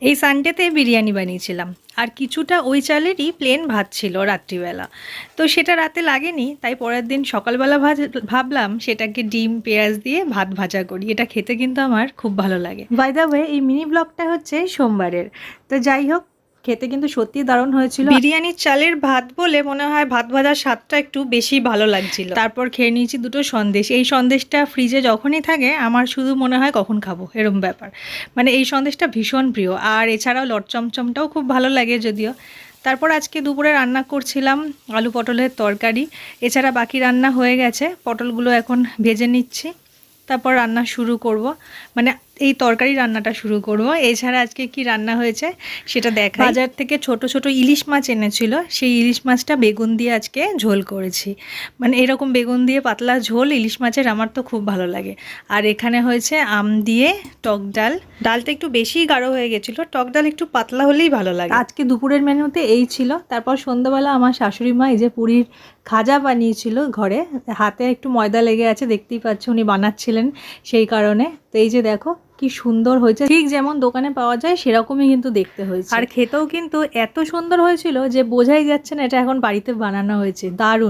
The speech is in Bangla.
এই সানডেতে বিরিয়ানি বানিয়েছিলাম, আর কিছুটা ওই চালেরই প্লেন ভাত ছিল রাত্রিবেলা। তো সেটা রাতে লাগেনি, তাই পরের দিন সকালবেলা ভাবলাম সেটাকে ডিম পেঁয়াজ দিয়ে ভাত ভাজা করি। এটা খেতে কিন্তু আমার খুব ভালো লাগে। বাই দ্য ওয়ে, এই মিনি ব্লগটা হচ্ছে সোমবারের। তো যাই হোক, খেতে কিন্তু সত্যি দারুণ হয়েছিল। বিরিয়ানির চালের ভাত বলে মনে হয় ভাত ভাজার স্বাদটা একটু বেশি ভালো লাগছিল। তারপর খেয়ে নিয়েছি দুটো সন্দেশ। এই সন্দেশটা ফ্রিজে যখনই থাকে আমার শুধু মনে হয় কখন খাবো, এরকম ব্যাপার। মানে এই সন্দেশটা ভীষণ প্রিয়। আর এছাড়াও লট চমচমটাও খুব ভালো লাগে যদিও। তারপর আজকে দুপুরে রান্না করছিলাম আলু পটলের তরকারি। এছাড়া বাকি রান্না হয়ে গেছে, পটলগুলো এখন ভেজে নিচ্ছি, তারপর রান্না শুরু করব। মানে এই তরকারি রান্নাটা শুরু করব। এছাড়া আজকে কি রান্না হয়েছে সেটা দেখাই। বাজার থেকে ছোট ছোট ইলিশ মাছ এনেছিল, সেই ইলিশ মাছটা বেগুন দিয়ে আজকে ঝোল করেছি। মানে এরকম বেগুন দিয়ে পাতলা ঝোল ইলিশ মাছের আমার তো খুব ভালো লাগে। আর এখানে হয়েছে আম দিয়ে টক ডাল। ডালটা একটু বেশি গাঢ় হয়ে গেছিলো, টক ডাল একটু পাতলা হলেই ভালো লাগে। আজকে দুপুরের মেনুতে এই ছিল। তারপর সন্ধ্যাবেলা আমার শাশুড়ি মা এই যে পুরীর খাজা বানিয়েছিল ঘরে। হাতে একটু ময়দা লেগে আছে, দেখতেই পাচ্ছ, উনি বানাচ্ছিলেন সেই কারণে। তো এই যে দেখো কি সুন্দর হয়েছে, ঠিক যেমন দোকানে পাওয়া যায় সেরকমই কিন্তু দেখতে হয়েছে। আর খেতেও কিন্তু এত সুন্দর হয়েছিল যে বোঝাই যাচ্ছে না এটা এখন বাড়িতে বানানো হয়েছে। দারুণ।